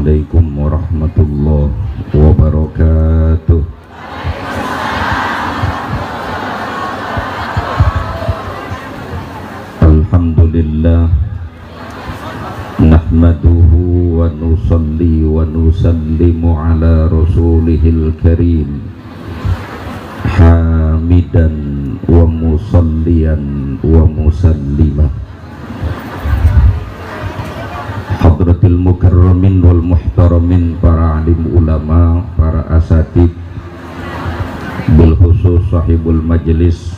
Assalamualaikum warahmatullahi wabarakatuh. Alhamdulillah, nahmaduhu wa nusalli wa nusallimu ala rasulihil karim, hamidan wa musalliyan wa musallimah. Hadratil mukarramin wal muhtaramin, para alim ulama, para asatid, bil khusus sahibul majlis,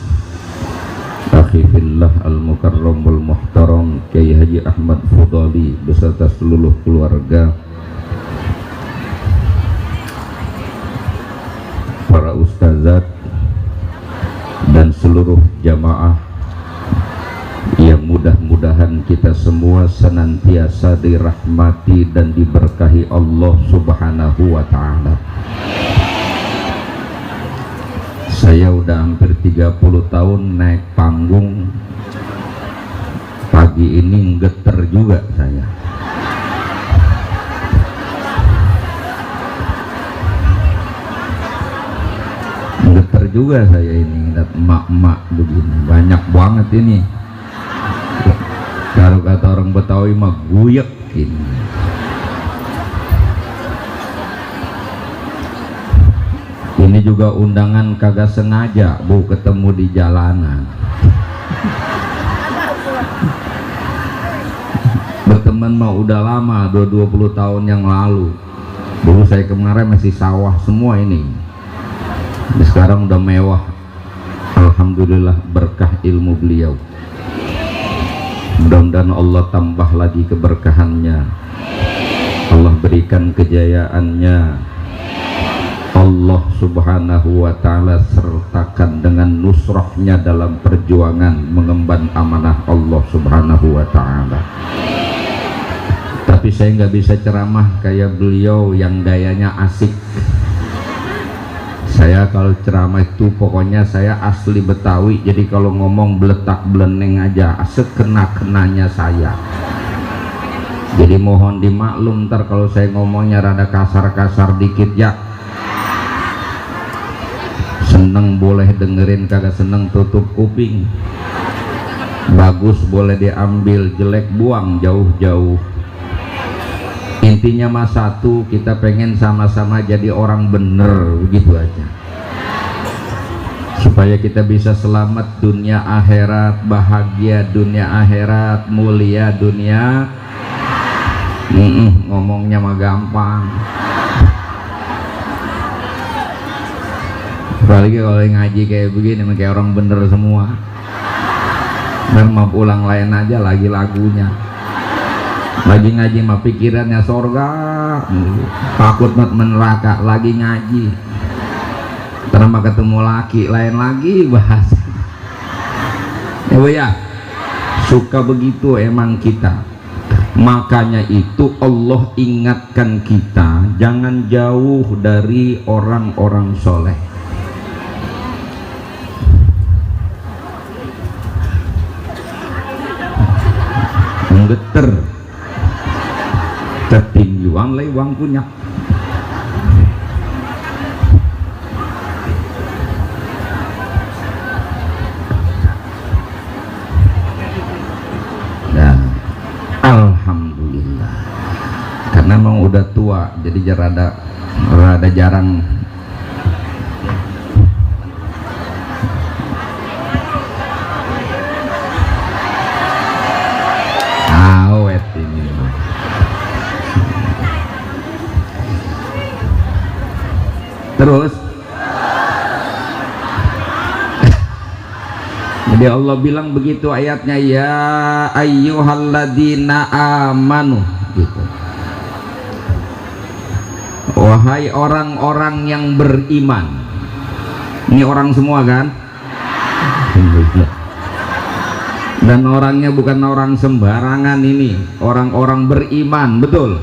akhi fillah al mukarram wal muhtaram Kiai Haji Ahmad Fudali beserta seluruh keluarga, para ustazat dan seluruh jamaah yang mudah-mudahan kita semua senantiasa dirahmati dan diberkahi Allah Subhanahu wa ta'ala. Saya udah hampir 30 tahun naik panggung, pagi ini geter juga saya. Geter juga saya ini, lihat emak-emak begini, banyak banget ini. Kalau kata orang Betawi mah guyek ini. Ini juga undangan kagak sengaja, bu, ketemu di jalanan. Berteman mah udah lama, 20 tahun yang lalu. Dulu saya kemarin masih sawah semua ini. Sekarang udah mewah. Alhamdulillah berkah ilmu beliau. Mudah-mudahan Allah tambah lagi keberkahannya, Allah berikan kejayaannya, Allah Subhanahu wa ta'ala sertakan dengan nusrahnya dalam perjuangan mengemban amanah Allah Subhanahu wa ta'ala. Tapi saya nggak bisa ceramah kayak beliau yang gayanya asik. Saya kalau ceramah itu pokoknya saya asli Betawi, jadi kalau ngomong beletak beleneng aja, sekena-kenanya saya. Jadi mohon dimaklum ntar kalau saya ngomongnya rada kasar-kasar dikit ya. Seneng boleh dengerin, kagak seneng tutup kuping. Bagus boleh diambil, jelek buang jauh-jauh. Intinya mah satu, kita pengen sama-sama jadi orang bener, begitu aja, supaya kita bisa selamat dunia akhirat, bahagia dunia akhirat, mulia dunia. Ngomongnya mah gampang, apalagi kalau ngaji kayak begini kayak orang bener semua. Dan mau pulang lain aja lagi lagunya. Lagi ngaji mah pikirannya sorga, takut neraka, lagi ngaji terima ketemu laki lain lagi bahas. Ya bu ya, suka begitu emang kita. Makanya itu Allah ingatkan kita jangan jauh dari orang-orang soleh. Menggeter tertinggian lay wang punya. Nah, alhamdulillah. Karena memang udah tua, jadi rada jarang. Awet ini. Terus jadi Allah bilang begitu ayatnya, ya ayyuhalladzina amanu gitu. Wahai orang-orang yang beriman. Ini orang semua kan? Dan orangnya bukan orang sembarangan, ini orang-orang beriman, betul?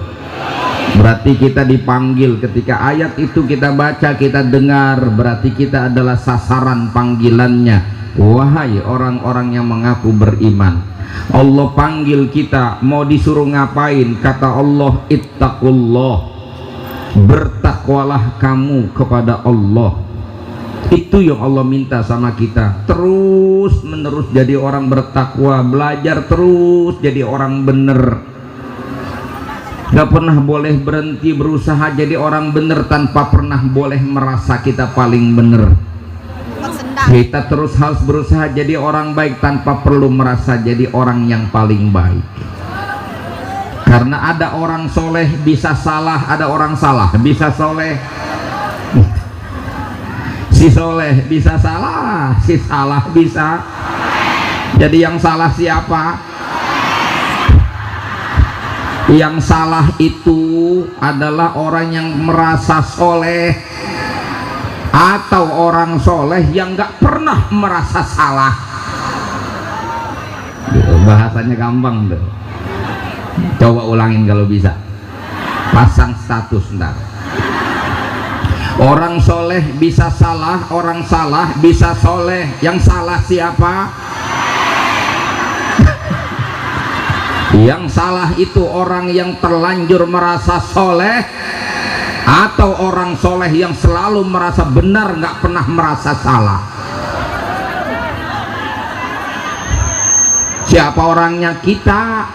Berarti kita dipanggil ketika ayat itu kita baca, kita dengar, berarti kita adalah sasaran panggilannya. Wahai orang-orang yang mengaku beriman, Allah panggil kita, mau disuruh ngapain? Kata Allah, ittaqullah, bertakwalah kamu kepada Allah. Itu yang Allah minta sama kita, terus menerus jadi orang bertakwa, belajar terus jadi orang bener. Gak pernah boleh berhenti berusaha jadi orang bener tanpa pernah boleh merasa kita paling bener. Kita terus harus berusaha jadi orang baik tanpa perlu merasa jadi orang yang paling baik. Karena ada orang soleh bisa salah, ada orang salah bisa soleh. Si soleh bisa salah, si salah bisa. Jadi yang salah siapa? Yang salah itu adalah orang yang merasa soleh, atau orang soleh yang nggak pernah merasa salah. Bahasanya gampang tuh. Coba ulangin kalau bisa, pasang status ntar. Orang soleh bisa salah, orang salah bisa soleh. Yang salah siapa? Yang salah itu orang yang terlanjur merasa soleh, atau orang soleh yang selalu merasa benar, nggak pernah merasa salah. Siapa orangnya? Kita.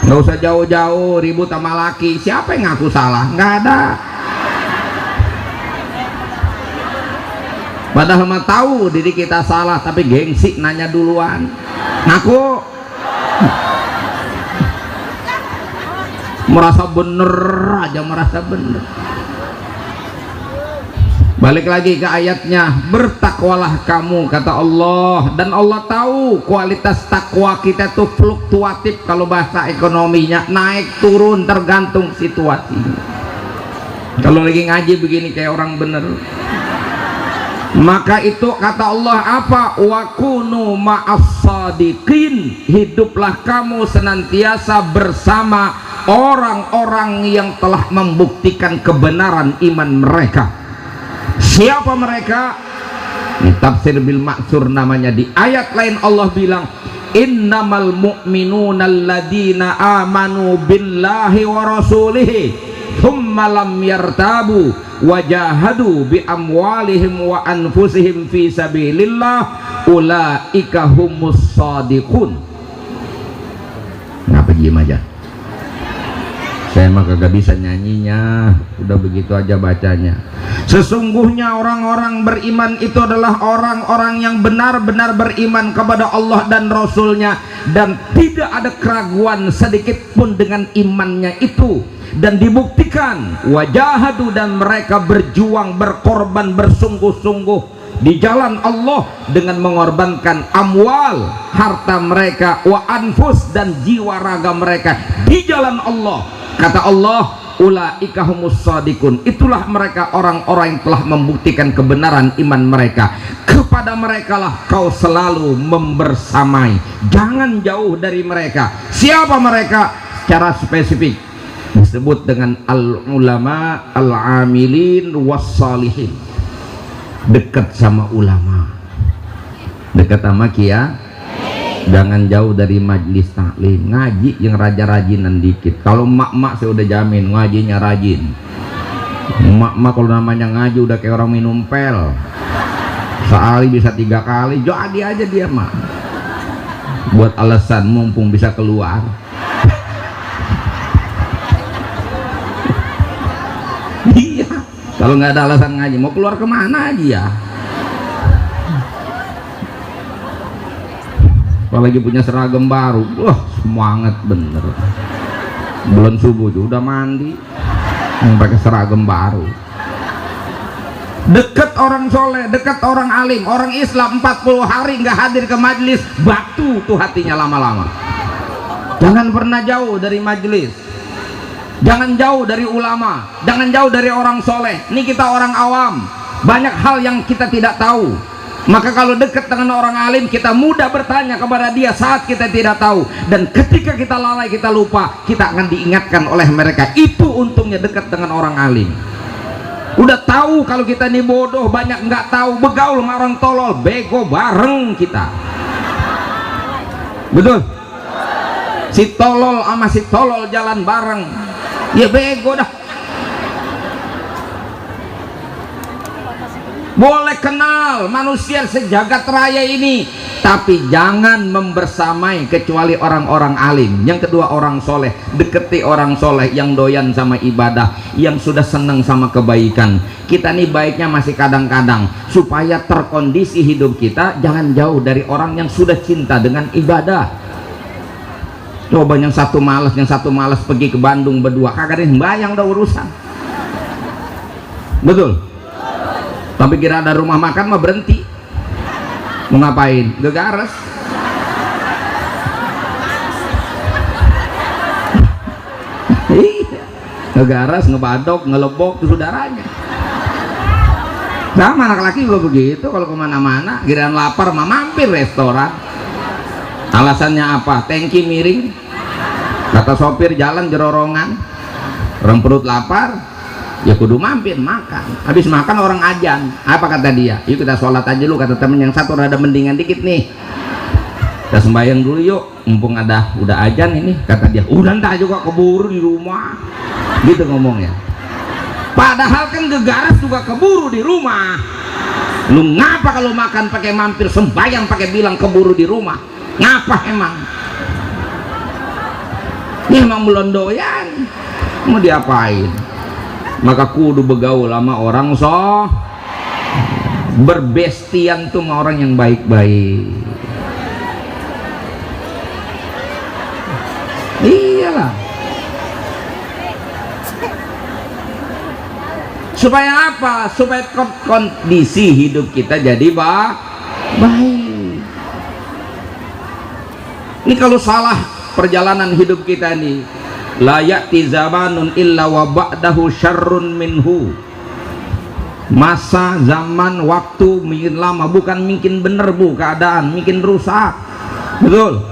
Nggak usah jauh-jauh ribut sama laki. Siapa yang ngaku salah? Nggak ada. Padahal mah tahu diri kita salah, tapi gengsi nanya duluan. Ngaku. Merasa bener aja, merasa bener. Balik lagi ke ayatnya, bertakwalah kamu kata Allah. Dan Allah tahu kualitas takwa kita tuh fluktuatif, kalau bahasa ekonominya naik turun tergantung situasinya. Kalau lagi ngaji begini kayak orang bener, maka itu kata Allah apa? Wa kunu ma'as shadiqin, hiduplah kamu senantiasa bersama orang-orang yang telah membuktikan kebenaran iman mereka. Siapa mereka? Ini tafsir bil ma'sur namanya. Di ayat lain Allah bilang, innamal mu'minuna alladina amanu billahi wa rasulihi thumma lam yartabu wajahadu bi amwalihim wa anfusihim fi sabilillah ulaika humus shadiqun. Ngapa diem aja? Saya mah kagak bisa nyanyinya, udah begitu aja bacanya. Sesungguhnya orang-orang beriman itu adalah orang-orang yang benar-benar beriman kepada Allah dan Rasulnya, dan tidak ada keraguan sedikit pun dengan imannya itu, dan dibuktikan wajahadu, dan mereka berjuang, berkorban, bersungguh-sungguh di jalan Allah dengan mengorbankan amwal, harta mereka, wa anfus, dan jiwa raga mereka di jalan Allah. Kata Allah, ulaika humus shadiqun, itulah mereka orang-orang yang telah membuktikan kebenaran iman mereka. Kepada mereka lah kau selalu membersamai, jangan jauh dari mereka. Siapa mereka? Secara spesifik disebut dengan al-ulama al-amilin was-salihin. Dekat sama ulama, dekat sama kiai. Jangan jauh dari majlis taklim, ngaji yang raja-rajinan dikit. Kalau mak-mak saya udah jamin ngajinya rajin. Mak-mak kalau namanya ngaji udah kayak orang minum pel, sehari bisa 3 kali. Jadi aja dia mak, buat alasan mumpung bisa keluar. Iya, kalau nggak ada alasan ngaji, mau keluar kemana aja ya? Apalagi punya seragam baru, wah semangat bener. Belum subuh udah mandi, pakai seragam baru. Dekat orang soleh, dekat orang alim, orang Islam 40 hari nggak hadir ke majelis, batu tuh hatinya lama-lama. Jangan pernah jauh dari majelis, jangan jauh dari ulama, jangan jauh dari orang soleh. Ini kita orang awam, banyak hal yang kita tidak tahu. Maka kalau dekat dengan orang alim, kita mudah bertanya kepada dia saat kita tidak tahu. Dan ketika kita lalai, kita lupa, kita akan diingatkan oleh mereka. Itu untungnya dekat dengan orang alim. Udah tahu kalau kita ini bodoh, banyak nggak tahu, begaul sama orang tolol, bego bareng kita. Betul? Si tolol sama si tolol jalan bareng, ya bego dah. Boleh kenal manusia sejagat raya ini, tapi jangan membersamai kecuali orang-orang alim. Yang kedua, orang soleh. Deketi orang soleh yang doyan sama ibadah, yang sudah senang sama kebaikan. Kita nih baiknya masih kadang-kadang, supaya terkondisi hidup kita jangan jauh dari orang yang sudah cinta dengan ibadah. Coba yang satu malas pergi ke Bandung berdua, kagak ada yang bayang, udah urusan. Betul? Tapi kira ada rumah makan mah berhenti. Mau ngapain? Gegares. Ngegares, ngebadok, ngelebok tuh saudaranya. Sama anak laki juga begitu, kalau kemana-mana giliran lapar mah mampir restoran. Alasannya apa? Tangki miring, kata sopir jalan jerorongan, orang perut lapar ya kudu mampir makan. Habis makan orang ajan, apa kata dia? Yuk kita sholat aja lu, kata temen yang satu rada mendingan dikit nih, kita sembahyang dulu yuk, mumpung udah ajan ini, kata dia. Udah entah juga keburu di rumah, gitu ngomongnya. Padahal kan gegaras juga keburu di rumah. Lu ngapa kalau makan pakai mampir, sembahyang pakai bilang keburu di rumah? Ngapa emang? Ini emang melondoyan, mau diapain? Maka kudu begaul sama orang berbestian tuh sama orang yang baik-baik. Iyalah. Supaya apa? Supaya kondisi hidup kita jadi baik. Ini kalau salah perjalanan hidup kita nih, la ya'ti zamanun illa wa ba'dahu syarrun minhu. Masa, zaman, waktu makin lama, bukan makin bener bu keadaan, makin rusak. Betul?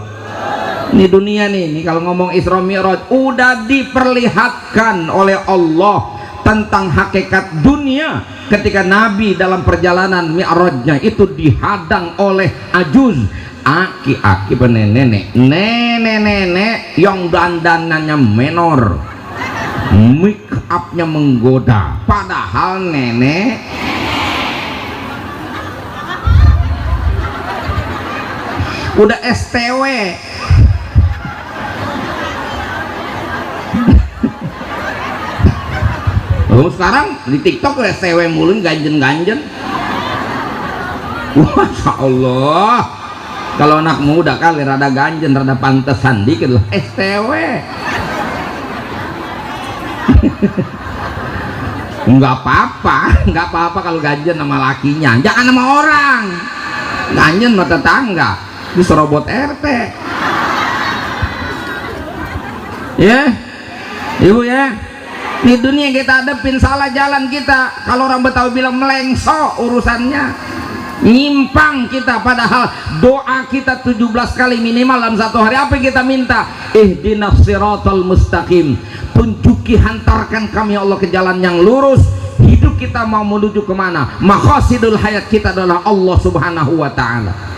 Ini dunia nih, kalau ngomong Isra Mi'raj udah diperlihatkan oleh Allah tentang hakikat dunia ketika Nabi dalam perjalanan Mi'rajnya itu dihadang oleh ajuz, aki-aki nenek yang dandanannya menor, make upnya menggoda, padahal nenek udah STW. Oh, sekarang di TikTok STW mulu, ganjen-ganjen. Masya Allah, kalau anak muda kali rada ganjen, rada pantesan dikit lah STW. Nggak apa-apa kalau ganjen sama lakinya, jangan sama orang. Ganjen sama tetangga, diserobot RT. Ya, ibu ya. Di dunia kita hadapin salah jalan kita, kalau orang Betawi bilang melengso urusannya, nyimpang kita. Padahal doa kita 17 kali minimal dalam satu hari. Apa yang kita minta? Ihdinas siratal mustaqim, tunjuki, hantarkan kami ya Allah ke jalan yang lurus. Hidup kita mau menuju kemana? Maqasidul hayat kita adalah Allah subhanahu wa ta'ala.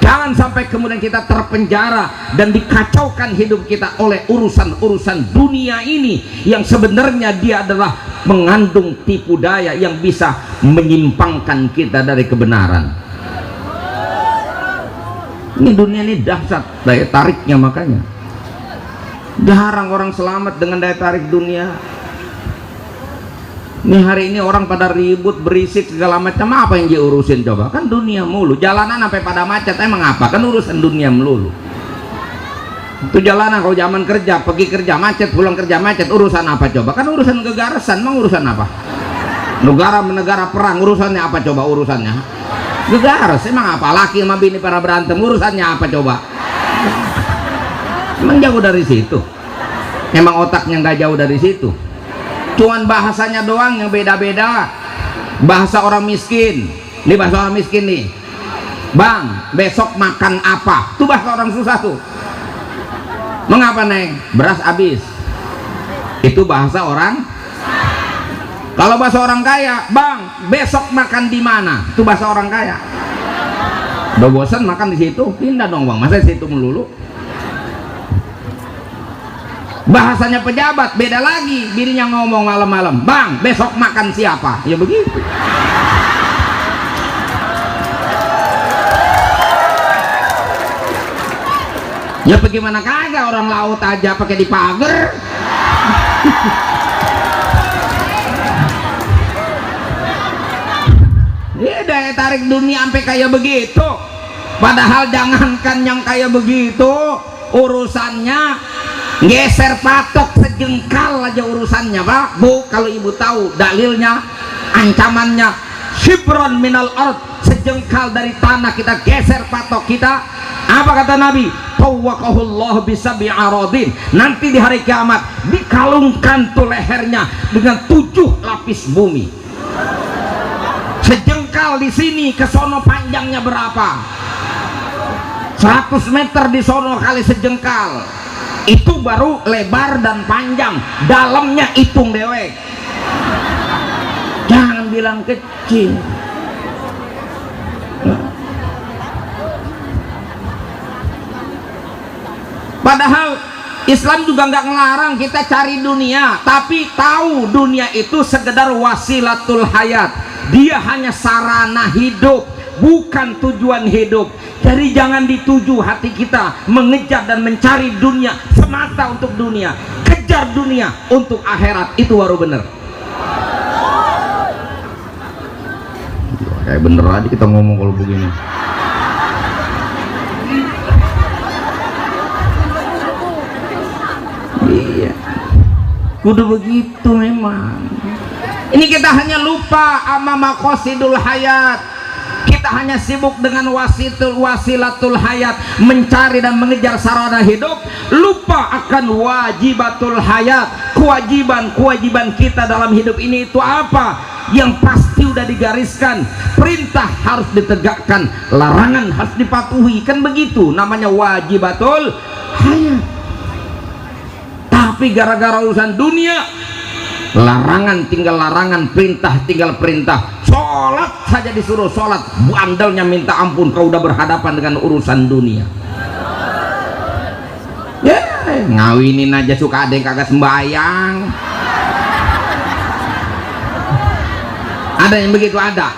Jangan sampai kemudian kita terpenjara dan dikacaukan hidup kita oleh urusan-urusan dunia ini yang sebenarnya dia adalah mengandung tipu daya yang bisa menyimpangkan kita dari kebenaran. Ini dunia ini dahsyat daya tariknya, makanya jarang orang selamat dengan daya tarik dunia. Ini hari ini orang pada ribut, berisik segala macam, apa yang diurusin coba? Kan dunia mulu, jalanan sampai pada macet, emang apa? Kan urusan dunia melulu. Itu jalanan kalau zaman kerja, pergi kerja macet, pulang kerja macet, urusan apa coba? Kan urusan gegarasan, emang urusan apa? Negara menegara perang, urusannya apa coba? Urusannya gegaras, emang apa? Laki sama bini para berantem, urusannya apa coba? Emang jauh dari situ? Emang otaknya nggak jauh dari situ? Cuman bahasanya doang yang beda-beda. Bahasa orang miskin, ini bahasa orang miskin nih, bang besok makan apa? Itu bahasa orang susah tuh. Mengapa neng? Beras habis. Itu bahasa orang Kalau bahasa orang kaya, bang, besok makan di mana? Itu bahasa orang kaya. Udah bosan makan di situ, pindah dong bang. Masa di situ melulu? Bahasanya pejabat beda lagi. Bininya ngomong malam-malam, bang, besok makan siapa? Ya begitu. Ya bagaimana kagak, orang laut aja pakai dipager. Dia daya tarik dunia sampai kayak begitu. Padahal jangankan yang kayak begitu, urusannya geser patok sejengkal aja urusannya, Pak, Bu. Kalau ibu tahu dalilnya, ancamannya shibron minal ard, sejengkal dari tanah kita geser patok kita. Apa kata Nabi? Tawwaqahullah bisabi aradin. Nanti di hari kiamat dikalungkan tuh lehernya dengan 7 lapis bumi. Sejengkal di sini ke sono panjangnya berapa? 100 meter di sono kali sejengkal. Itu baru lebar dan panjang. Dalamnya hitung dewek. Jangan bilang kecil. Padahal Islam juga nggak ngelarang kita cari dunia, tapi tahu dunia itu sekedar wasilatul hayat. Dia hanya sarana hidup, bukan tujuan hidup. Jadi jangan dituju hati kita mengejar dan mencari dunia semata untuk dunia. Kejar dunia untuk akhirat, itu baru bener. Kayak bener aja kita ngomong kalau begini. Iya, kudu begitu memang. Ini kita hanya lupa sama maqasidul hayat. Kita hanya sibuk dengan wasilatul hayat, mencari dan mengejar sarana hidup, lupa akan wajibatul hayat. Kewajiban kita dalam hidup ini itu apa? Yang pasti udah digariskan. Perintah harus ditegakkan, larangan harus dipatuhi. Kan begitu namanya wajibatul hayat. Tapi gara-gara urusan dunia, larangan tinggal larangan, perintah tinggal perintah. Sholat saja disuruh sholat, bandelnya minta ampun. Kau udah berhadapan dengan urusan dunia. Ya, ngawinin aja suka ada yang kagak sembayang. Ada yang begitu, ada.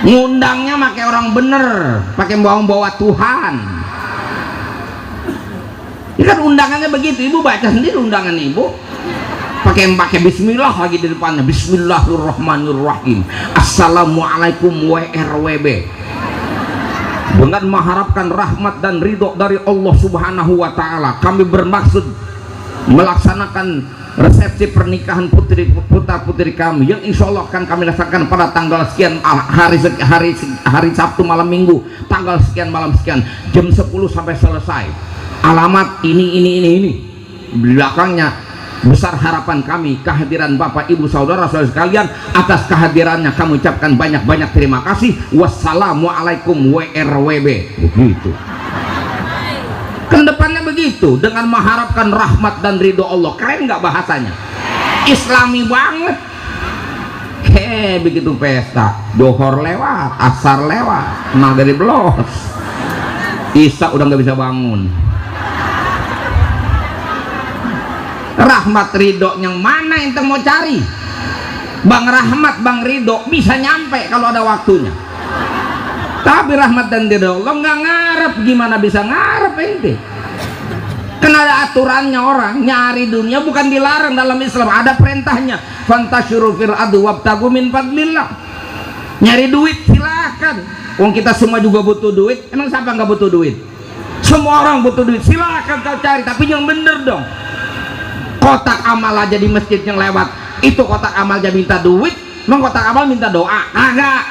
Ngundangnya pakai orang bener, pakai bawa Tuhan. Ini kan undangannya begitu, ibu baca sendiri undangan ibu. Pakai bismillah lagi di depannya. Bismillahirrahmanirrahim. Assalamualaikum WRWB. Dengan mengharapkan rahmat dan ridho dari Allah Subhanahu wa Ta'ala, kami bermaksud melaksanakan resepsi pernikahan putra putri kami yang insya Allah akan kami laksanakan pada tanggal sekian, hari Sabtu malam Minggu, tanggal sekian malam sekian, jam 10 sampai selesai. Alamat ini belakangnya. Besar harapan kami kehadiran Bapak Ibu saudara sekalian. Atas kehadirannya kami ucapkan banyak-banyak terima kasih. Wassalamualaikum WRWB. Begitu kan depannya begitu, dengan mengharapkan rahmat dan ridho Allah. Keren nggak bahasanya? Islami banget. Begitu pesta, dohor lewat, asar lewat, maghrib los, isya udah nggak bisa bangun. Rahmat ridho yang mana ente mau cari? Bang rahmat, bang ridho bisa nyampe kalau ada waktunya. Tapi rahmat dan ridho Allah nggak ngarep, gimana bisa ngarep ente? Kan ada aturannya, orang nyari dunia bukan dilarang dalam Islam, ada perintahnya. Fantasyiru fil ardi wabtagu min fadlillah. Nyari duit silakan. Wong kita semua juga butuh duit. Emang siapa nggak butuh duit? Semua orang butuh duit. Silakan kau cari, tapi yang bener dong. Kotak amal aja di masjid yang lewat itu kotak amal aja minta duit, emang kotak amal minta doa? Agak.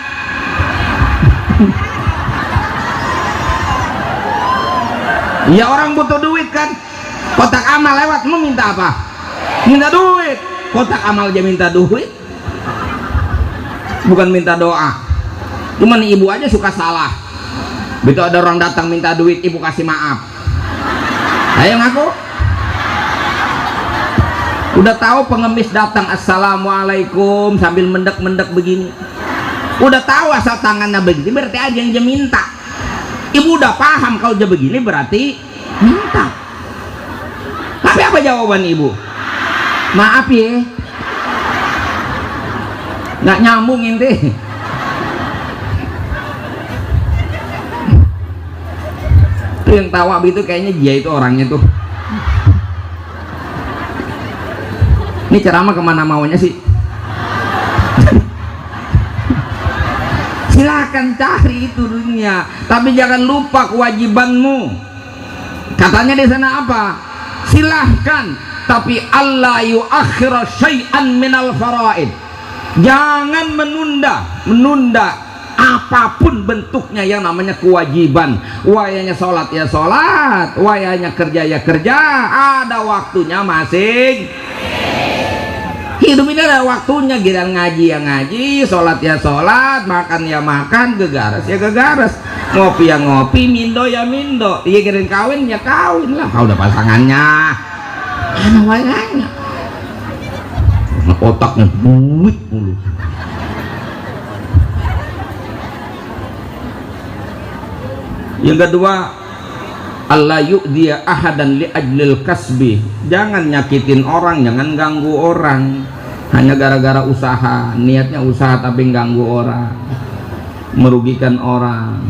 Ya orang butuh duit kan, kotak amal lewat mau minta apa? Minta duit. Kotak amal aja minta duit, bukan minta doa. Cuman ibu aja suka salah. Begitu ada orang datang minta duit, ibu kasih maaf. Ayo ngaku. Udah tahu pengemis datang assalamualaikum sambil mendek-mendek begini, udah tahu asal tangannya begini berarti aja yang dia minta. Ibu udah paham kalau dia begini berarti minta. Tapi apa jawaban ibu? Maaf ya, nggak nyambung inti. Itu yang tawa begitu kayaknya dia itu orangnya tuh. Ini ceramah kemana maunya sih? Silakan cari itu dunia, tapi jangan lupa kewajibanmu. Katanya di sana apa? Silahkan, tapi Allah yuakhir syai'an minal faraid. Jangan menunda apapun bentuknya yang namanya kewajiban. Wayanya sholat ya sholat, wayanya kerja ya kerja, ada waktunya masing. Hidup ini ada waktunya, giliran ngaji ya ngaji, sholat ya sholat, makan ya makan, gegaras ya gegaras, ngopi ya ngopi, mindo ya mindo, iya giliran kawin ya kawin lah. Kalau udah pasangannya, mana wayanya, otaknya duit mulu. Yang kedua, Allah yu'diya ahadan li ajlil kasbi. Jangan nyakitin orang, jangan ganggu orang hanya gara-gara usaha. Niatnya usaha tapi ganggu orang, merugikan orang,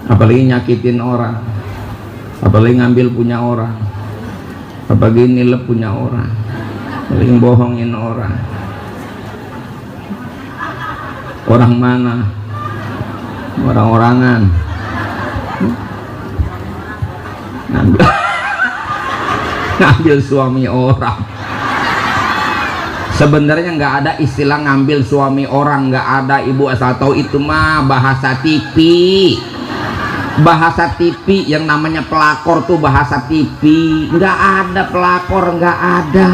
apalagi nyakitin orang, apalagi ngambil punya orang, apalagi nilep punya orang, apalagi bohongin orang. Orang mana? Orang-orangan. Ngambil suami orang. Sebenarnya nggak ada istilah ngambil suami orang, nggak ada. Ibu asal tahu itu mah bahasa TV. Bahasa TV yang namanya pelakor tuh bahasa TV. Nggak ada pelakor, nggak ada.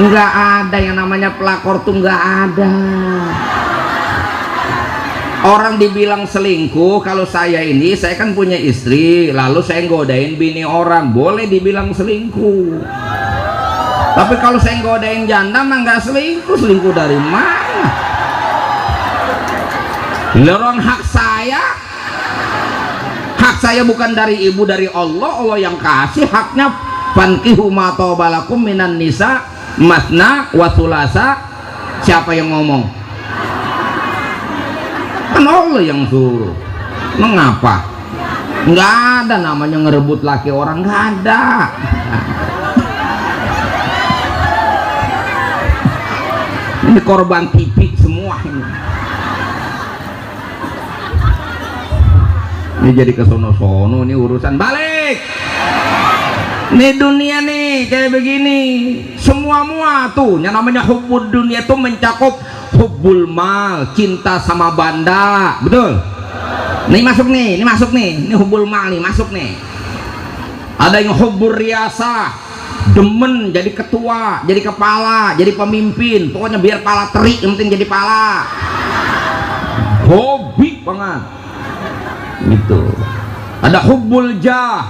Nggak ada yang namanya pelakor tuh, nggak ada. Orang dibilang selingkuh, kalau saya kan punya istri, lalu saya godain bini orang, boleh dibilang selingkuh. Tapi kalau saya godain janda mah nggak selingkuh. Selingkuh dari mana? Lorong hak saya bukan dari ibu, dari Allah. Allah yang kasih haknya. Fankihu ma tobalakum minan nisa matna wa thulatha. Siapa yang ngomong? Kan Allah yang suruh. Mengapa? Nggak ada namanya ngerebut laki orang, nggak ada. Ini korban TV semua ini. Ini jadi kesono-sono, ini urusan balik. Nih dunia nih kayak begini, semua tuh yang namanya hubbud dunia tuh mencakup hubbul mal, cinta sama banda, betul? Ini masuk nih, ini hubbul mal nih masuk nih. Ada yang hubbur riasah, demen jadi ketua, jadi kepala, jadi pemimpin, pokoknya biar pala terik, yang penting jadi pala. Hobi banget, gitu. Ada hubbul jah,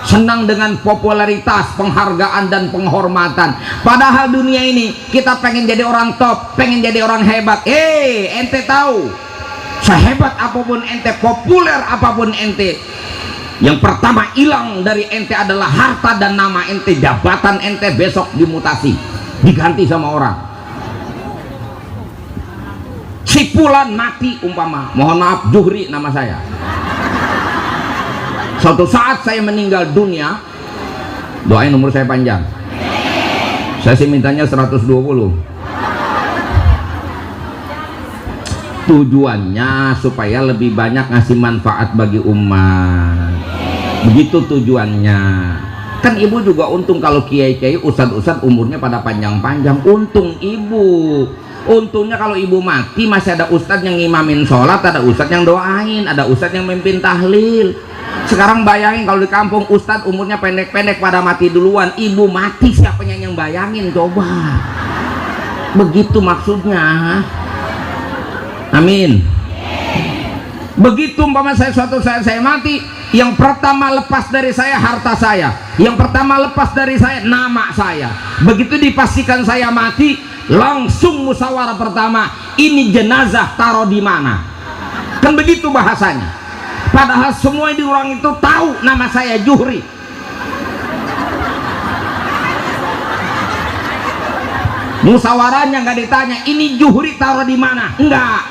senang dengan popularitas, penghargaan dan penghormatan. Padahal dunia ini kita pengen jadi orang top, pengen jadi orang hebat. Ente tahu, sehebat apapun ente, populer apapun ente, yang pertama hilang dari ente adalah harta dan nama ente. Jabatan ente besok dimutasi, diganti sama orang. Si Fulan mati umpama, mohon maaf Juhri nama saya. Suatu saat saya meninggal dunia, doain umur saya panjang. Saya sih mintanya 120. Tujuannya supaya lebih banyak ngasih manfaat bagi umat. Begitu tujuannya. Kan ibu juga untung kalau kiai-kiai, ustad-ustad umurnya pada panjang-panjang. Untung ibu. Untungnya kalau ibu mati masih ada ustad yang ngimamin sholat, ada ustad yang doain, ada ustad yang memimpin tahlil. Sekarang bayangin kalau di kampung ustadz umurnya pendek-pendek pada mati duluan, ibu mati siapa yang bayangin coba? Begitu maksudnya. Amin. Begitu umpama suatu saat saya mati, yang pertama lepas dari saya harta saya, yang pertama lepas dari saya nama saya. Begitu dipastikan saya mati, langsung musyawarah pertama, ini jenazah taruh di mana? Kan begitu bahasanya. Padahal semua di orang itu tahu nama saya Juhri. Musyawarahnya nggak ditanya ini Juhri taruh di mana, enggak,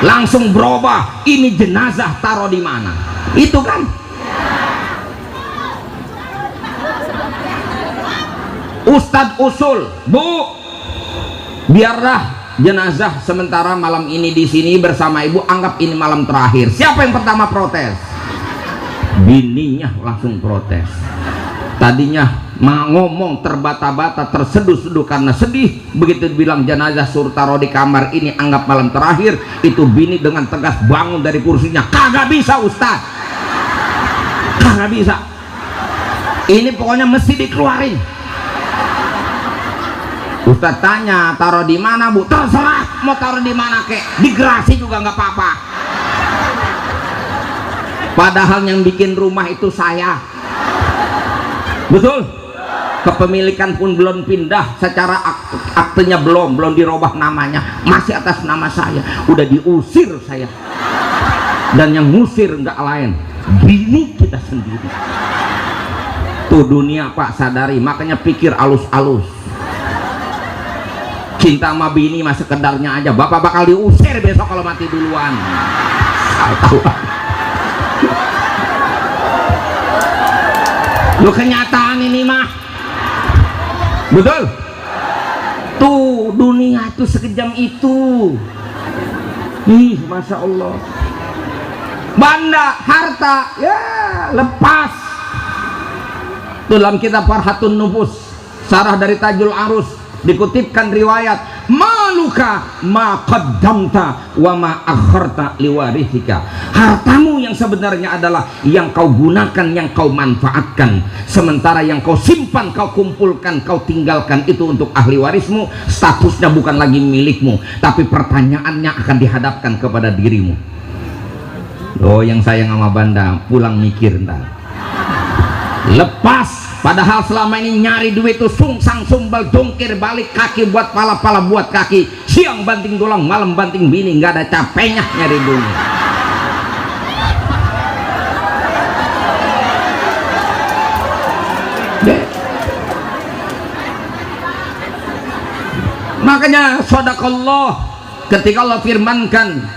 langsung berubah, ini jenazah taruh di mana. Itu kan Ustadz usul, Bu, biarlah jenazah sementara malam ini di sini bersama ibu, anggap ini malam terakhir. Siapa yang pertama protes? Bininya langsung protes. Tadinya ngomong terbata-bata, terseduh-seduh karena sedih. Begitu bilang jenazah suruh taruh di kamar ini, anggap malam terakhir, itu bini dengan tegas bangun dari kursinya. Kagak bisa Ustaz, kagak bisa, ini pokoknya mesti dikeluarin. Ustaz tanya taruh di mana Bu, terserah mau taruh di mana kek, di gerasi juga nggak apa-apa. Padahal yang bikin rumah itu saya, betul. Kepemilikan pun belum pindah, secara aktenya belum dirubah namanya, masih atas nama saya. Udah diusir saya, dan yang ngusir nggak lain bini kita sendiri. Tuh dunia Pak, sadari, makanya pikir alus-alus. Cinta sama bini mah sekedarnya aja, bapak bakal diusir besok kalau mati duluan. Lu kenyataan ini mah, betul. Tuh dunia itu sekejam itu. Ih, masya Allah. Banda harta ya lepas. Dalam kitab Farhatun Nufus, sarah dari Tajul Arus, dikutipkan riwayat, maluka ma qaddamta wa ma akharta liwarithika. Hartamu yang sebenarnya adalah yang kau gunakan, yang kau manfaatkan, sementara yang kau simpan, kau kumpulkan, kau tinggalkan itu untuk ahli warismu. Statusnya bukan lagi milikmu, tapi pertanyaannya akan dihadapkan kepada dirimu. Oh, yang sayang sama Banda pulang mikir ntar lepas. Padahal selama ini nyari duit itu sungsang sumbal jungkir balik kaki buat pala-pala buat kaki, siang banting tulang malam banting bini, nggak ada capeknya nyari duit. Makanya shadakallah ketika Allah firmankan,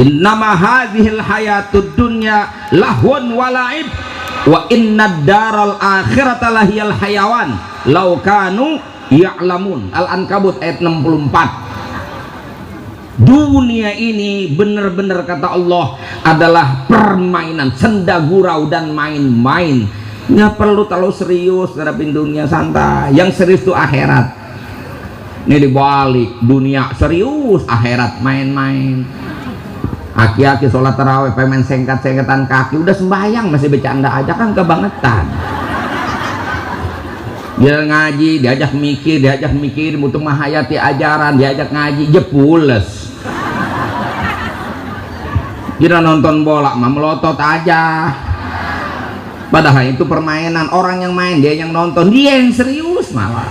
innama hadhil hayatud dunya lahun wala'ib wa inna daral akhirata lahiyal hayawan law kanu ya'lamun. Al-Ankabut ayat 64. Dunia ini benar-benar kata Allah adalah permainan, senda gurau dan main-main. Nggak perlu terlalu serius ngadepin dunia, santai. Yang serius itu akhirat. Ini dibalik, dunia serius, akhirat main-main. Aki-aki sholat tarawih pengen sengkat-sengkatan kaki, udah sembahyang masih bercanda aja, kan kebangetan. Dia ngaji, diajak mikir, butuh menghayati ajaran, diajak ngaji, jepules. Dia nonton bola mah melotot aja. Padahal itu permainan, orang yang main, dia yang nonton, dia yang serius malah.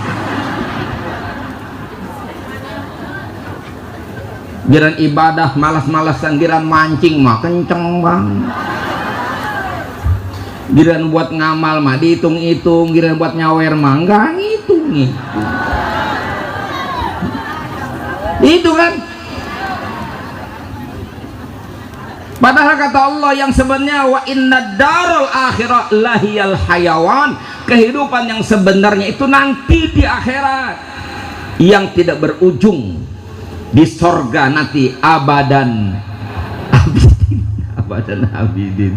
Giran ibadah malas-malasan, giran mancing mah kenceng bang. Giran buat ngamal mah dihitung-hitung, giran buat nyawer mah enggak ngitung. Itu kan. Padahal kata Allah yang sebenarnya wa inna darul akhirah lahiyal hayawan, kehidupan yang sebenarnya itu nanti di akhirat yang tidak berujung di sorga nanti abadan abidin, abadan abidin.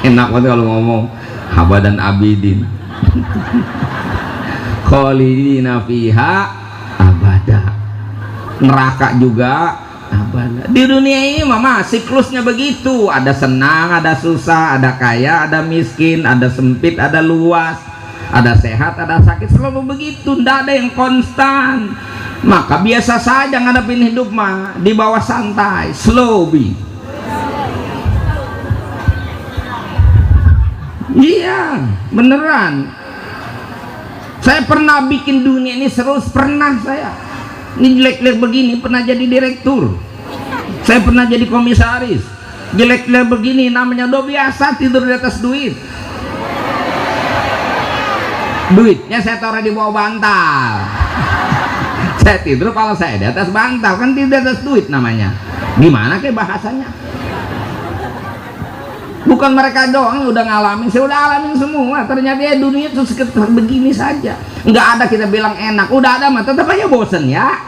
Enak banget kalau ngomong abadan abidin. Khalidina fiha abada, neraka juga abada. Di dunia ini mama siklusnya begitu, ada senang, ada susah, ada kaya, ada miskin, ada sempit, ada luas, ada sehat, ada sakit, selalu begitu, tidak ada yang konstan. Maka biasa saja ngadepin hidup mah di bawah santai, slow be. Iya, beneran. Saya pernah bikin dunia ini seru, pernah saya. Ini jelek-jelek begini, pernah jadi direktur. Saya pernah jadi komisaris. Jelek-jelek begini namanya udah biasa tidur di atas duit. Duitnya saya taruh di bawah bantal. Saya tidur kalau saya di atas bantal, kan tidur di atas duit namanya. Gimana kayak bahasanya? Bukan mereka doang yang udah ngalamin, saya udah alamin semua. Ternyata ya dunia itu sekitar begini saja. Nggak ada kita bilang enak, udah ada mah tetap aja bosen ya.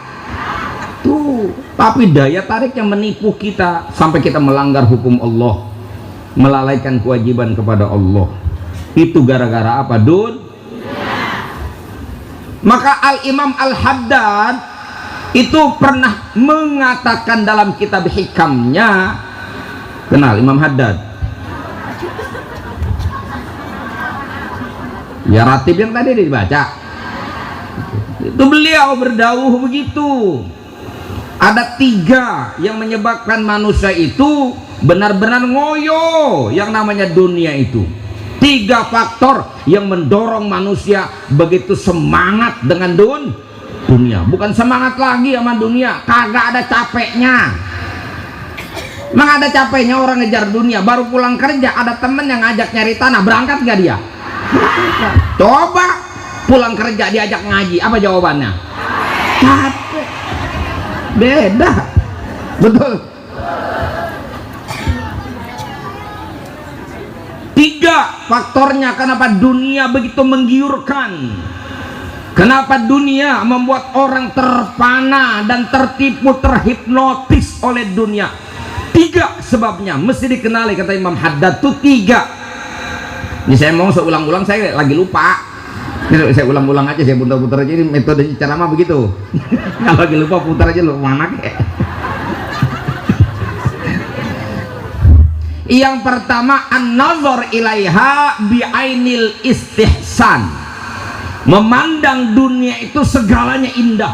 Tuh, tapi daya tarik yang menipu kita sampai kita melanggar hukum Allah, melalaikan kewajiban kepada Allah. Itu gara-gara apa, Dun? Maka Al-Imam Al-Haddad itu pernah mengatakan dalam kitab hikamnya, kenal Imam Haddad? Ya ratib yang tadi dibaca itu, beliau berdauh begitu. Ada 3 yang menyebabkan manusia itu benar-benar ngoyo yang namanya dunia itu. 3 faktor yang mendorong manusia begitu semangat dengan dunia. Bukan semangat lagi sama dunia, kagak ada capeknya. Emang ada capeknya orang ngejar dunia? Baru pulang kerja ada temen yang ngajak nyari tanah, berangkat gak dia? Coba pulang kerja diajak ngaji, apa jawabannya? Capek. Beda, betul. 3 faktornya kenapa dunia begitu menggiurkan, kenapa dunia membuat orang terpana dan tertipu, terhipnotis oleh dunia. 3 sebabnya mesti dikenali, kata Imam Haddad tuh 3. Ini saya mau seulang-ulang, saya lagi lupa. Ini saya ulang-ulang aja, saya putar-putar aja. Ini metode ceramah begitu. Kalau lagi lupa putar aja, lu mana kayak. Yang pertama, an-nazar ilaiha bi'ainil istihsan. Memandang dunia itu segalanya indah.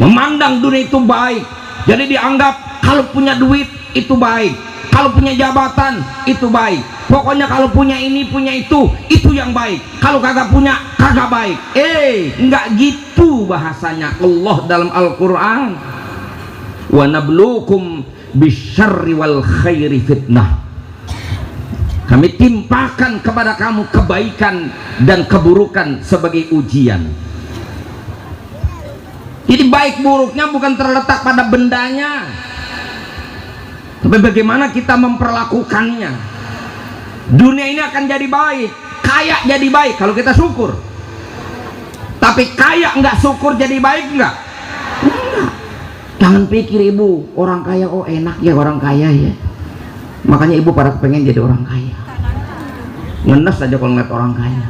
Memandang dunia itu baik. Jadi dianggap kalau punya duit itu baik, kalau punya jabatan itu baik, pokoknya kalau punya ini punya itu yang baik, kalau kagak punya kagak baik. Enggak gitu bahasanya Allah dalam Al-Quran. Wa nabluukum bisyarri wal khairi fitnah. Kami timpakan kepada kamu kebaikan dan keburukan sebagai ujian. Jadi baik buruknya bukan terletak pada bendanya, tapi bagaimana kita memperlakukannya. Dunia ini akan jadi baik, kaya jadi baik kalau kita syukur. Tapi kaya nggak syukur jadi baik nggak? Enggak. Jangan pikir ibu orang kaya, oh enak ya orang kaya ya. Makanya ibu pada pengen jadi orang kaya. Ngenes aja kalau ngeliat orang kaya.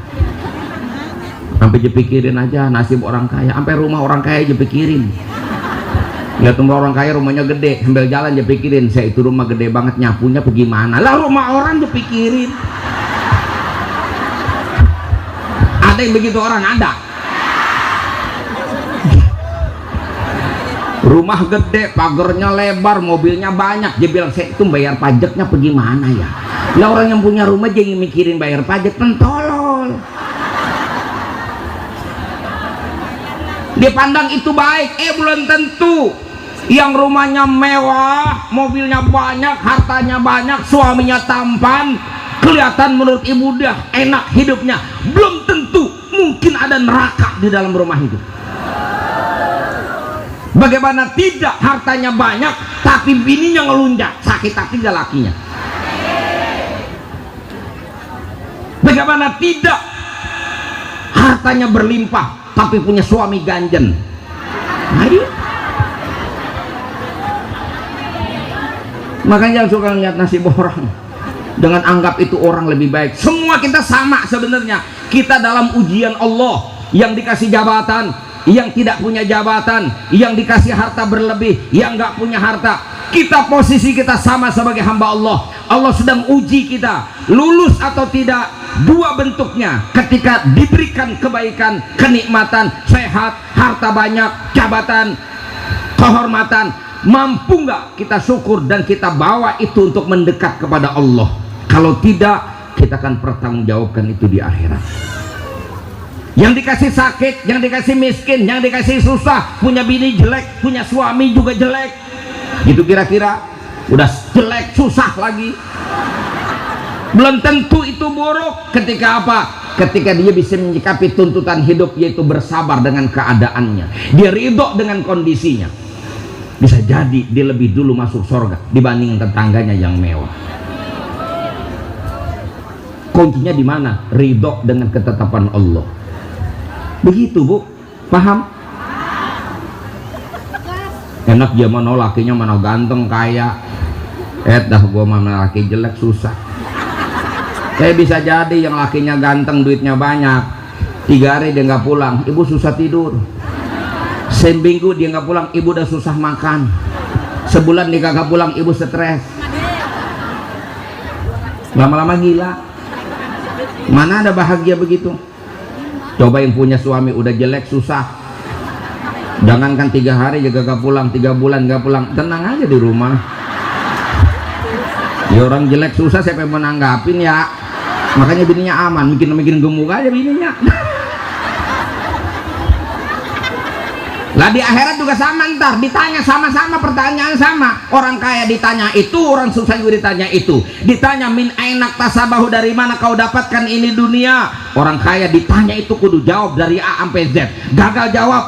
Sampai dipikirin aja nasib orang kaya, sampai rumah orang kaya aja pikirin. Lihat rumah orang kaya, rumahnya gede, sambil jalan dia pikirin, saya itu rumah gede banget, nyapunya bagaimana? Lah rumah orang dia pikirin. Ada yang begitu orang? Ada. Rumah gede, pagarnya lebar, mobilnya banyak, dia bilang saya itu bayar pajaknya bagaimana ya? Lah orang yang punya rumah jangan mikirin bayar pajak, pentolol. Dia pandang itu baik, belum tentu. Yang rumahnya mewah, mobilnya banyak, hartanya banyak, suaminya tampan, kelihatan menurut ibu dah enak hidupnya, belum tentu mungkin ada neraka di dalam rumah itu. Bagaimana tidak, hartanya banyak tapi bininya ngelunjak, sakit hati gak lakinya. Bagaimana tidak, hartanya berlimpah tapi punya suami ganjen. Ayo. Makanya jangan suka lihat nasib orang dengan anggap itu orang lebih baik. Semua kita sama sebenarnya. Kita dalam ujian Allah, yang dikasih jabatan, yang tidak punya jabatan, yang dikasih harta berlebih, yang nggak punya harta. Kita posisi kita sama sebagai hamba Allah. Allah sedang uji kita, lulus atau tidak. 2 bentuknya, ketika diberikan kebaikan, kenikmatan, sehat, harta banyak, jabatan, kehormatan, mampu nggak kita syukur dan kita bawa itu untuk mendekat kepada Allah. Kalau tidak, kita akan pertanggungjawabkan itu di akhirat. Yang dikasih sakit, yang dikasih miskin, yang dikasih susah, punya bini jelek, punya suami juga jelek, gitu kira-kira, udah jelek susah lagi, belum tentu itu buruk. Ketika apa? Ketika dia bisa menyikapi tuntutan hidup, yaitu bersabar dengan keadaannya, dia ridho dengan kondisinya, bisa jadi dia lebih dulu masuk surga dibanding tetangganya yang mewah. Kuncinya di mana? Ridho dengan ketetapan Allah. Begitu, Bu, paham? Enak dia mana lakinya mana ganteng kaya, dah gua mana laki jelek susah. Kayak bisa jadi yang lakinya ganteng duitnya banyak, 3 hari dia nggak pulang, ibu susah tidur. Seminggu dia nggak pulang, ibu udah susah makan. Sebulan dia kagak pulang, ibu stres. Lama-lama gila. Mana ada bahagia begitu? Coba yang punya suami udah jelek susah, jangankan 3 hari juga gak pulang, 3 bulan gak pulang, tenang aja di rumah. Ya orang jelek susah siapa yang menanggapin ya? Makanya bininya aman, bikin gemuk aja bininya. Lah di akhirat juga sama, ntar ditanya sama-sama, pertanyaan sama. Orang kaya ditanya itu, orang susah juga ditanya itu. Ditanya min ainak tasabahu, dari mana kau dapatkan ini dunia. Orang kaya ditanya itu kudu jawab dari A sampai Z. Gagal jawab,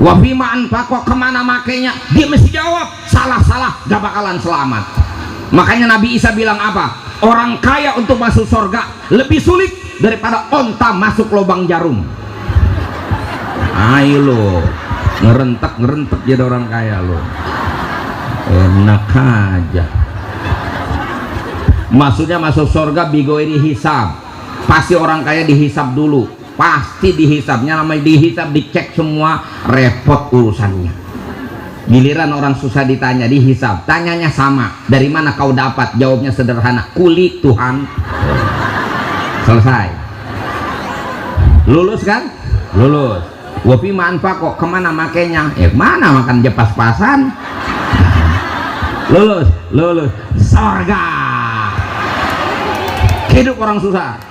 wafima anfaqo, kemana makainya, dia mesti jawab. Salah-salah gak bakalan selamat. Makanya Nabi Isa bilang apa? Orang kaya untuk masuk surga lebih sulit daripada onta masuk lubang jarum. Ayo lo, ngerentek jadi orang kaya lo, enak aja. Maksudnya masuk surga bigo ini hisab, pasti orang kaya dihisab dulu, pasti dihisabnya, namanya dihisab, dicek semua, repot urusannya. Giliran orang susah ditanya, dihisab, tanyanya sama, dari mana kau dapat, jawabnya sederhana, kuli Tuhan, selesai. Lulus kan? Lulus. Wafi manfa kok, kemana makainya? Mana makan aja pas-pasan. Lulus surga. Hidup orang susah.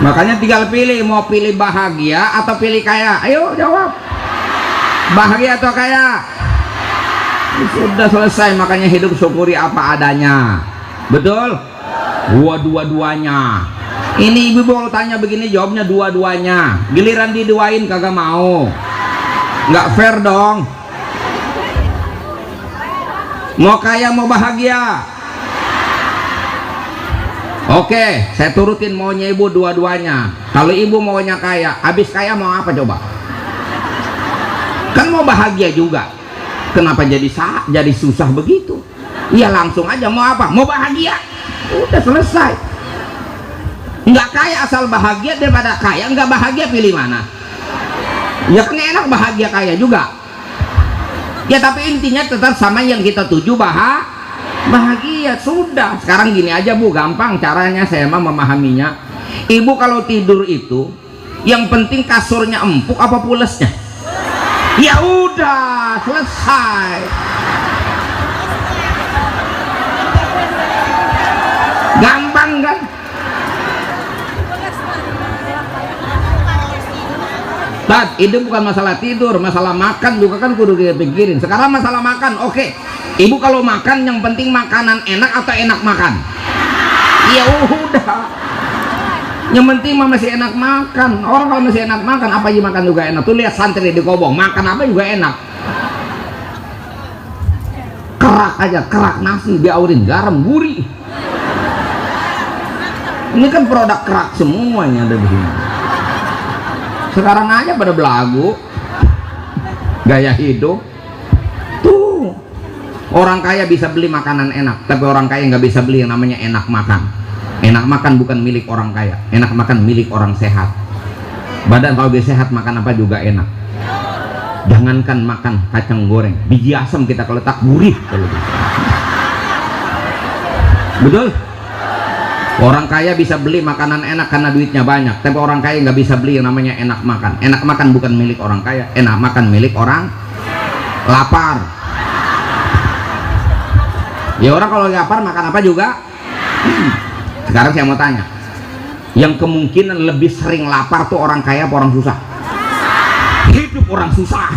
Makanya tinggal pilih, mau pilih bahagia atau pilih kaya. Ayo jawab, bahagia atau kaya? Sudah selesai. Makanya hidup syukuri apa adanya. Betul? Dua-duanya. Ini ibu kalau tanya begini jawabnya dua-duanya. Giliran diduain kagak mau, nggak fair dong. Mau kaya mau bahagia? Oke, saya turutin maunya ibu dua-duanya. Kalau ibu maunya kaya, habis kaya mau apa coba? Kan mau bahagia juga. Kenapa jadi susah begitu? Iya langsung aja, mau apa? Mau bahagia. Udah selesai. Nggak kaya asal bahagia daripada kaya nggak bahagia, pilih mana? Ya kan enak bahagia kaya juga. Ya tapi intinya tetap sama yang kita tuju, bahagia. Sudah. Sekarang gini aja Bu, gampang caranya saya mah memahaminya. Ibu kalau tidur itu yang penting kasurnya empuk apa pulesnya? Ya udah selesai. Gampang kan? Itu bukan masalah tidur, masalah makan juga kan kudu kita pikirin. Sekarang masalah makan, oke. Ibu kalau makan yang penting makanan enak atau enak makan? Ya udah. Yang penting mah masih enak makan. Orang kalau masih enak makan, apa aja makan juga enak. Tuh lihat santri di Kobong, makan apa juga enak. Kerak aja, kerak nasi diaurin garam gurih. Ini kan produk kerak semuanya ada di sini. Sekarang aja pada belagu gaya hidup. Tuh orang kaya bisa beli makanan enak, tapi orang kaya nggak bisa beli yang namanya enak makan. Enak makan bukan milik orang kaya, enak makan milik orang sehat. Badan kalau dia sehat makan apa juga enak. Jangankan makan kacang goreng, biji asam kita kalau letak gurih kalau bisa. Betul? Orang kaya bisa beli makanan enak karena duitnya banyak, tapi orang kaya nggak bisa beli yang namanya enak makan. Enak makan bukan milik orang kaya, enak makan milik orang lapar. Ya orang kalau lapar makan apa juga. Sekarang saya mau tanya, yang kemungkinan lebih sering lapar tuh orang kaya apa orang susah? Hidup orang susah.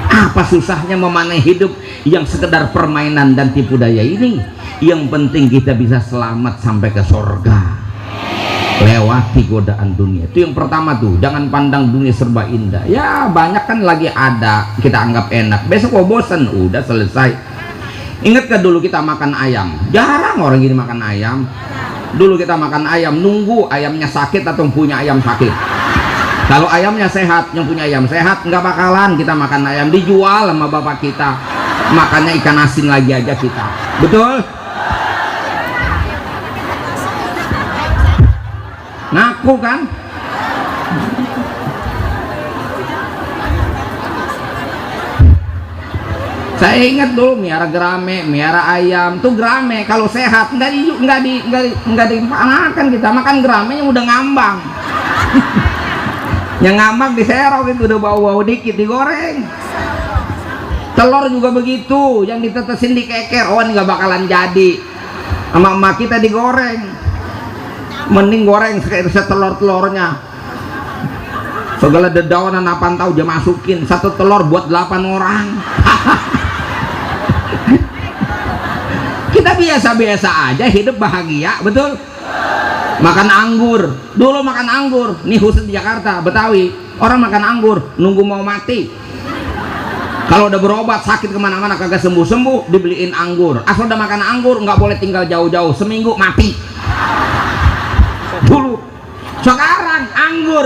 Apa susahnya memanai hidup yang sekedar permainan dan tipu daya ini? Yang penting kita bisa selamat sampai ke surga, lewati godaan dunia. Itu yang pertama tuh, jangan pandang dunia serba indah. Ya banyak kan lagi ada, kita anggap enak, besok kok bosan, udah selesai. Ingat gak dulu kita makan ayam? Jarang orang gini makan ayam. Dulu kita makan ayam, nunggu ayamnya sakit atau punya ayam sakit. Kalau ayamnya sehat, yang punya ayam sehat, nggak bakalan kita makan ayam, dijual sama bapak kita. Makannya ikan asin lagi aja kita. Betul? Ngaku kan? Saya ingat dulu miara gerame, miara ayam tuh gerame kalau sehat nggak dimakan kita, makan gerame yang udah ngambang. Yang ngambang diserok itu udah bau-bau dikit digoreng. Telur juga begitu, yang ditetesin dikeker, oh ini nggak bakalan jadi. Sama emak kita digoreng, mending goreng setelur-telurnya. Segala dedaunan apaan tahu dia masukin, satu telur buat 8 orang. Kita biasa-biasa aja hidup bahagia, betul? Makan anggur, dulu makan anggur nih khusus di Jakarta Betawi, orang makan anggur nunggu mau mati. Kalau udah berobat sakit kemana-mana kagak sembuh-sembuh, dibeliin anggur. Asal udah makan anggur nggak boleh tinggal jauh-jauh, seminggu mati dulu. Sekarang anggur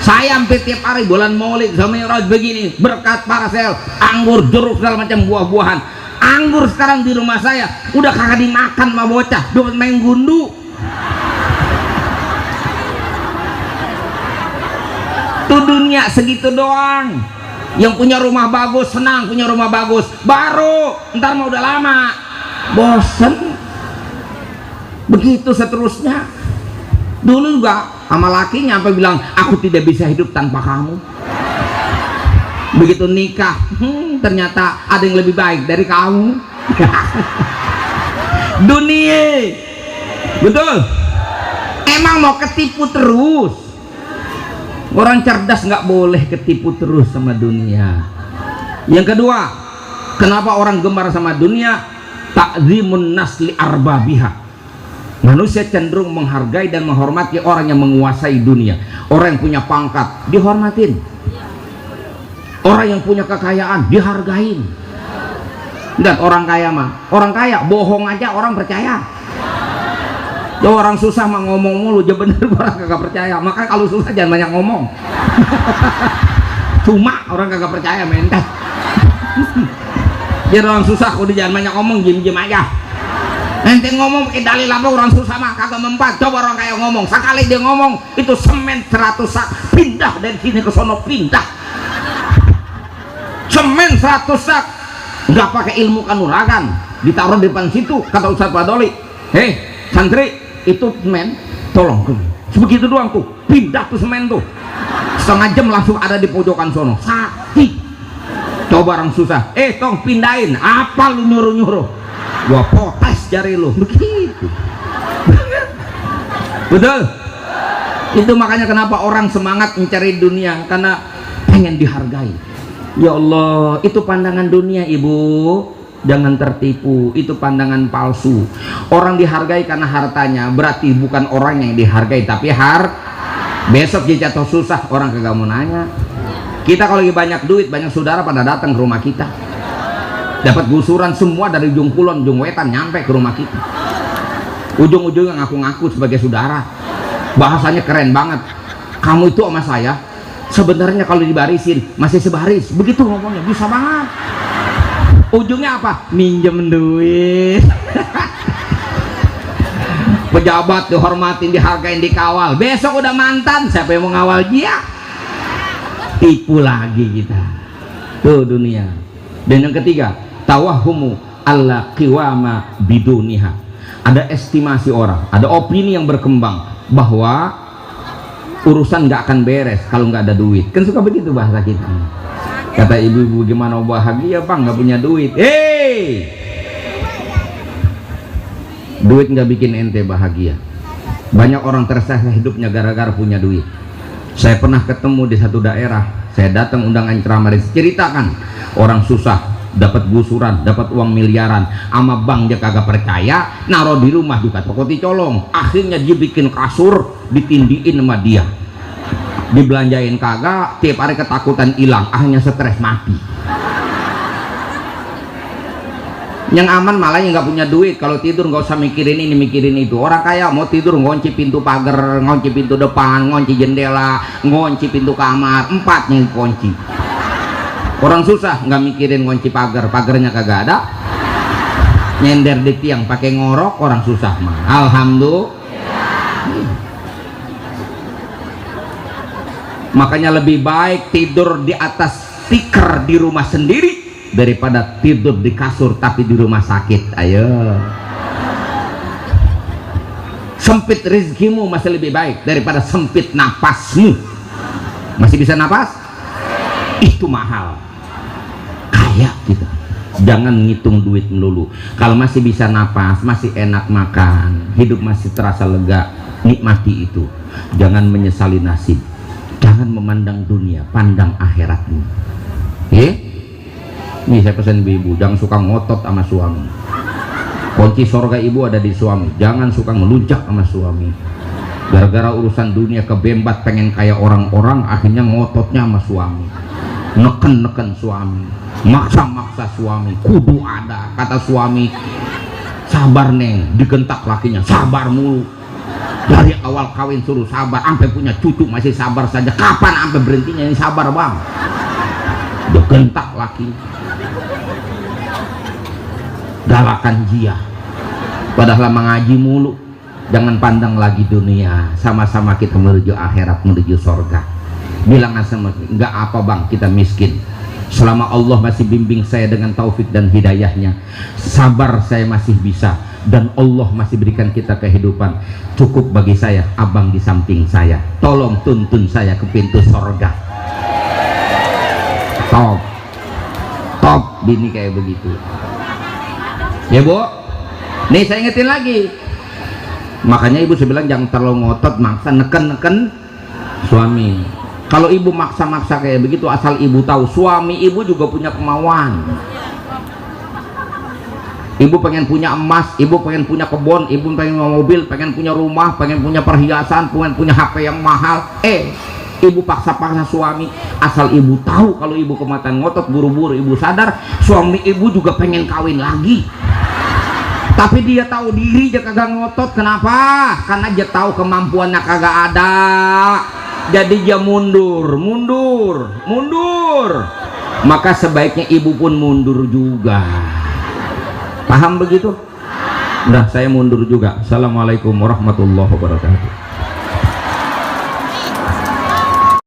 saya hampir tiap hari bulan Maulid sama Mi'raj begini, berkat parasel, anggur, jeruk, segala macam buah-buahan. Anggur sekarang di rumah saya udah kagak dimakan sama bocah, udah main gundu. Tuh dunia segitu doang. Yang punya rumah bagus senang punya rumah bagus, baru ntar mau udah lama bosen. Begitu seterusnya. Dulu juga sama lakinya sampai bilang aku tidak bisa hidup tanpa kamu. Begitu nikah, ternyata ada yang lebih baik dari kamu. Dunia, betul? Emang mau ketipu terus? Orang cerdas nggak boleh ketipu terus sama dunia. Yang kedua, kenapa orang gemar sama dunia? Ta'zimun nasli arbabiha. Manusia cenderung menghargai dan menghormati orang yang menguasai dunia. Orang yang punya pangkat dihormatin, orang yang punya kekayaan dihargain. Dan orang kaya mah, orang kaya bohong aja orang percaya. Tuh orang susah mah ngomong mulu, aja bener orang kagak percaya. Maka kalau susah jangan banyak ngomong. Cuma orang kagak percaya mentek. Jadi orang susah udah jangan banyak ngomong, diem-diem aja. Nanti ngomong pakai dalil apa, orang susah mah kagak mempan. Coba orang kaya ngomong, sekali dia ngomong itu semen 100 sak, pindah dari sini ke sono, pindah. Semen 100 sak, nggak pakai ilmu kanuragan, ditaruh di depan situ. Kata Ustadz Padoli, hei santri, itu semen tolong sebegitu doang tuh, pindah tuh semen tuh, setengah jam langsung ada di pojokan sono, sakti. Coba orang susah, tong pindahin, apa lu nyuruh-nyuruh, gua potes jari lu, begitu. Betul? Itu makanya kenapa orang semangat mencari dunia, karena pengen dihargai. Ya Allah, itu pandangan dunia ibu, jangan tertipu, itu pandangan palsu. Orang dihargai karena hartanya, berarti bukan orang yang dihargai tapi besok dia jatuh susah orang kagak mau nanya. Kita kalau lagi banyak duit, banyak saudara pada datang ke rumah kita, dapat gusuran semua dari ujung kulon, ujung wetan nyampe ke rumah kita. Ujung-ujungnya ngaku-ngaku sebagai saudara, bahasanya keren banget. Kamu itu sama saya sebenarnya kalau dibarisin masih sebaris, begitu ngomongnya, bisa banget. Ujungnya apa? Minjem duit. Pejabat dihormatin, dihargain, dikawal, besok udah mantan, siapa yang mau ngawal dia? Tipu lagi kita. Tuh dunia. Dan yang ketiga, tawahumu alla qiwama biduniha. Ada estimasi orang, ada opini yang berkembang bahwa urusan nggak akan beres kalau nggak ada duit. Kan suka begitu bahasa kita. Kata ibu-ibu, gimana bahagia bang nggak punya duit? Duit nggak bikin ente bahagia. Banyak orang tersesat hidupnya gara-gara punya duit. Saya pernah ketemu di satu daerah, saya datang undangan ceramah, ceritakan orang susah dapat gusuran, dapat uang miliaran, ama bang dia kagak percaya, naruh di rumah juga toko dicolong. Akhirnya dia bikin kasur, ditindiin sama dia, dibelanjain kagak, tiap hari ketakutan hilang, akhirnya stres mati. Yang aman malah yang nggak punya duit, kalau tidur nggak usah mikirin ini mikirin itu. Orang kaya mau tidur ngunci pintu pagar, ngunci pintu depan, ngunci jendela, ngunci pintu kamar, 4 yang kunci. Orang susah nggak mikirin ngunci pagar, pagarnya kagak ada, nyender di tiang pakai ngorok. Orang susah mah alhamdulillah. Makanya lebih baik tidur di atas tikar di rumah sendiri daripada tidur di kasur tapi di rumah sakit. Ayo, sempit rezekimu masih lebih baik daripada sempit napasmu. Masih bisa napas, itu mahal. Kaya kita, jangan ngitung duit melulu. Kalau masih bisa napas, masih enak makan, hidup masih terasa lega, nikmati itu. Jangan menyesali nasib, jangan memandang dunia, pandang akhiratmu. Nih saya pesan ibu, jangan suka ngotot sama suami. Kunci sorga ibu ada di suami. Jangan suka melunjak sama suami. Gara-gara urusan dunia kebembat pengen kayak orang-orang, akhirnya ngototnya sama suami, neken-neken suami, maksa-maksa suami. Kudu ada kata suami, sabar neng, digentak lakinya, sabar mulu. Dari awal kawin suruh sabar, sampai punya cucu masih sabar saja. Kapan sampai berhentinya ini sabar bang? Digentak laki, galakan dia, padahal mengaji mulu. Jangan pandang lagi dunia, sama-sama kita menuju akhirat, menuju sorga. Bilang sama enggak apa bang, kita miskin, selama Allah masih bimbing saya dengan taufik dan hidayahnya, sabar saya masih bisa, dan Allah masih berikan kita kehidupan. Cukup bagi saya abang di samping saya, tolong tuntun saya ke pintu sorga. Top bini kayak begitu ya bu. Nih saya ingetin lagi, makanya ibu saya bilang jangan terlalu ngotot maksa neken suami. Kalau ibu maksa-maksa kayak begitu, asal ibu tahu suami ibu juga punya kemauan. Ibu pengen punya emas, ibu pengen punya kebun, ibu pengen punya mobil, pengen punya rumah, pengen punya perhiasan, pengen punya HP yang mahal. Ibu paksa-paksa suami, asal ibu tahu kalau ibu kemakan ngotot, buru-buru ibu sadar suami ibu juga pengen kawin lagi, tapi dia tahu diri dia kagak ngotot. Kenapa? Karena dia tahu kemampuannya kagak ada, jadi dia mundur. Maka sebaiknya ibu pun mundur juga. Paham begitu? Udah, saya mundur juga. Assalamualaikum warahmatullahi wabarakatuh.